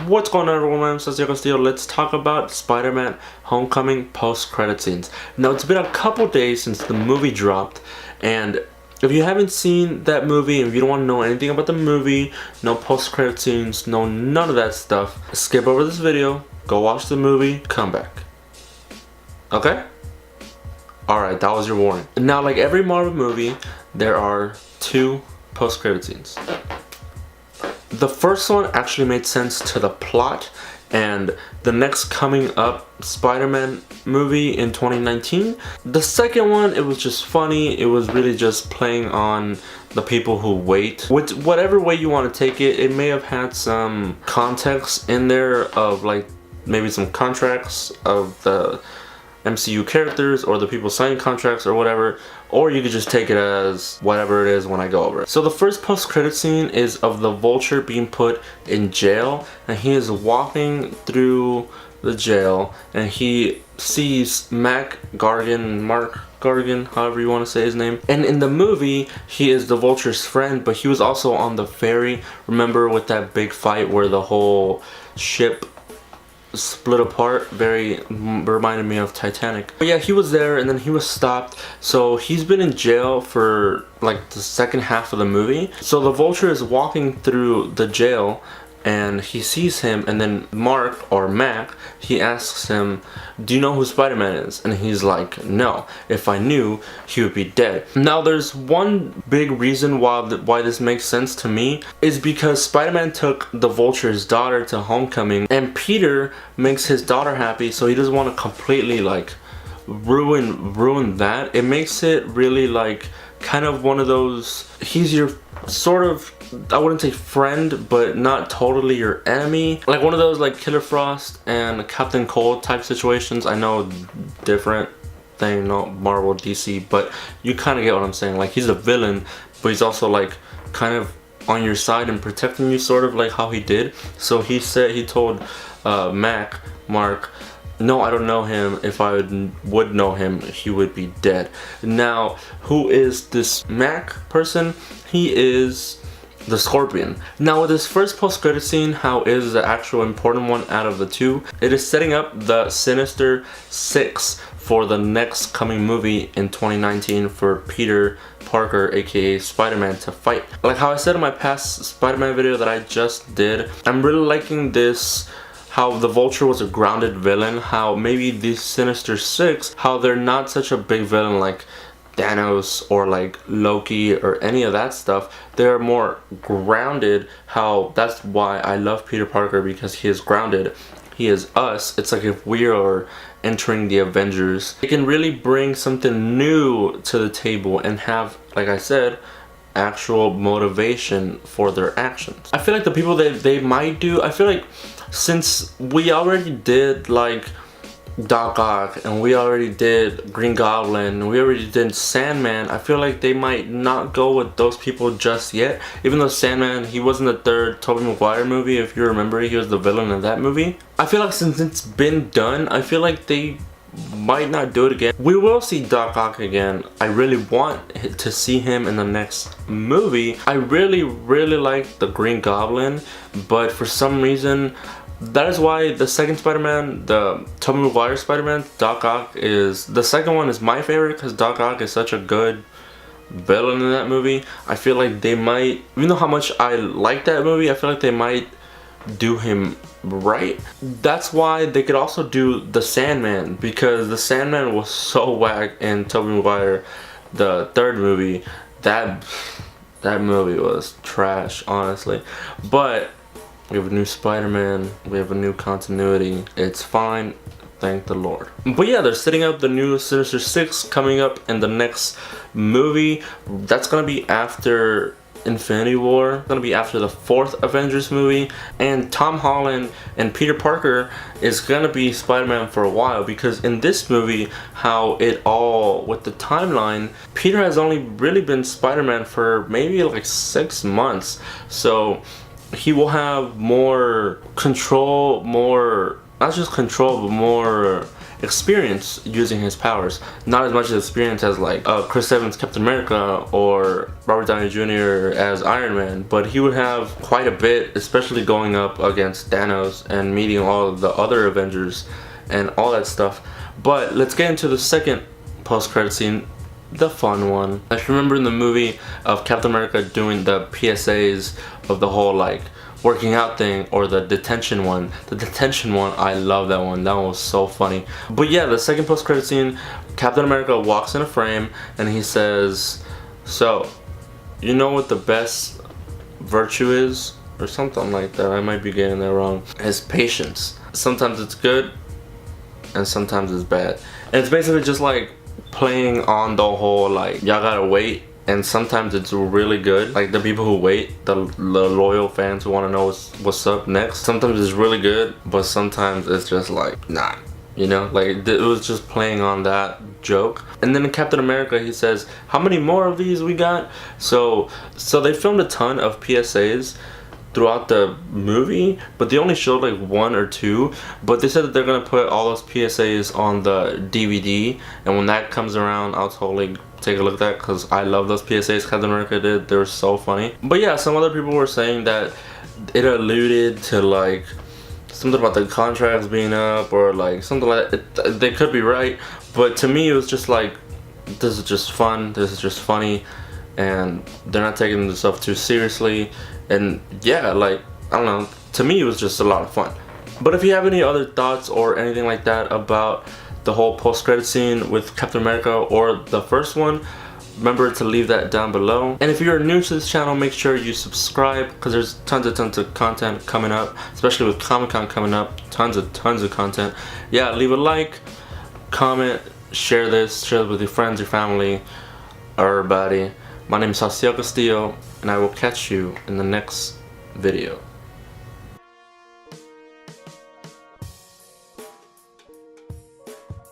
What's going on, everyone? I'm Castillo. Let's talk about Spider-Man Homecoming post-credit scenes. Now, it's been a couple days since the movie dropped, and if you haven't seen that movie, and if you don't want to know anything about the movie, no post-credit scenes, no none of that stuff, skip over this video, go watch the movie, come back. Okay? Alright, that was your warning. Now, like every Marvel movie, there are two post-credit scenes. The first one actually made sense to the plot, and the next coming up Spider-Man movie in 2019. The second one, it was just funny. It was really just playing on the people who wait. With whatever way you want to take it, it may have had some context in there of like maybe some contracts of the MCU characters or the people signing contracts or whatever, or you could just take it as whatever it is when I go over it. So the first post-credit scene is of the Vulture being put in jail, and he is walking through the jail and he sees Mark Gargan, however you want to say his name. And in the movie, he is the Vulture's friend, but he was also on the ferry. Remember with that big fight where the whole ship split apart? Very reminded me of Titanic. But yeah, he was there and then he was stopped. So he's been in jail for like the second half of the movie. So the Vulture is walking through the jail and he sees him, and then Mac, he asks him, do you know who Spider-Man is? And he's like, no, if I knew, he would be dead. Now there's one big reason why this makes sense to me, is because Spider-Man took the Vulture's daughter to Homecoming, and Peter makes his daughter happy, so he doesn't want to completely like ruin that. It makes it really like kind of one of those, he's your sort of, I wouldn't say friend, but not totally your enemy. Like one of those like Killer Frost and Captain Cold type situations. I know different thing, not Marvel, DC, but you kind of get what I'm saying. Like he's a villain, but he's also like kind of on your side and protecting you, sort of like how he did. So he told Mark, no, I don't know him. If I would know him, he would be dead. Now, who is this Mac person? He is the Scorpion. Now with this first post-credit scene, how is the actual important one out of the two? It is setting up the Sinister Six for the next coming movie in 2019 for Peter Parker, aka Spider-Man, to fight. Like how I said in my past Spider-Man video that I just did, I'm really liking this, how the Vulture was a grounded villain, how maybe these Sinister Six, how they're not such a big villain like Thanos or like Loki or any of that stuff. They're more grounded. How that's why I love Peter Parker, because he is grounded. He is us. It's like if we are entering the Avengers. They can really bring something new to the table and have, like I said, actual motivation for their actions. I feel like the people that they might do, I feel like since we already did like Doc Ock and we already did Green Goblin and we already did Sandman, I feel like they might not go with those people just yet. Even though Sandman, he was in the third Tobey Maguire movie, if you remember, he was the villain in that movie. I feel like since it's been done, I feel like they might not do it again. We will see Doc Ock again. I really want to see him in the next movie. I really like the Green Goblin, but for some reason, that is why the second Spider-Man, the Tobey Maguire Spider-Man, Doc Ock is, the second one is my favorite because Doc Ock is such a good villain in that movie. I feel like they might, even though how much I like that movie, I feel like they might do him right. That's why they could also do the Sandman, because the Sandman was so whack in Tobey Maguire, the third movie. That movie was trash, honestly. But we have a new Spider-Man, we have a new continuity, it's fine, thank the Lord. But yeah, they're setting up the new Sinister Six coming up in the next movie. That's gonna be after Infinity War, it's gonna be after the fourth Avengers movie, and Tom Holland and Peter Parker is gonna be Spider-Man for a while, because in this movie, how it all, with the timeline, Peter has only really been Spider-Man for maybe like 6 months, so he will have more control, more, not just control, but more experience using his powers. Not as much experience as like Chris Evans Captain America or Robert Downey Jr. as Iron Man, but he would have quite a bit, especially going up against Thanos and meeting all of the other Avengers and all that stuff. But let's get into the second post-credit scene, the fun one. If you remember in the movie of Captain America doing the PSAs of the whole like working out thing, or the detention one. The detention one, I love that one. That one was so funny. But yeah, the second post-credit scene, Captain America walks in a frame and he says, "So, you know what the best virtue is?" Or something like that. I might be getting that wrong. It's patience. Sometimes it's good and sometimes it's bad. And it's basically just like playing on the whole like y'all gotta wait, and sometimes it's really good, like the people who wait, the loyal fans who want to know what's up next, sometimes it's really good, but sometimes it's just like nah, you know, like it was just playing on that joke. And then in Captain America he says, "How many more of these we got?" So they filmed a ton of PSAs throughout the movie, but they only showed like 1 or 2, but they said that they're gonna put all those PSAs on the DVD, and when that comes around I'll totally take a look at that, because I love those PSAs Captain America did. They were so funny. But yeah, some other people were saying that it alluded to like something about the contracts being up, or like something like that. They could be right, but to me it was just like, this is just fun, this is just funny, and they're not taking themselves too seriously. And yeah, like, I don't know, to me it was just a lot of fun. But if you have any other thoughts or anything like that about the whole post-credit scene with Captain America or the first one, remember to leave that down below. And if you're new to this channel, make sure you subscribe, because there's tons of content coming up, especially with Comic-Con coming up. Tons of content. Yeah, leave a like, comment, share this with your friends, your family, everybody. My name is Castillo, and I will catch you in the next video.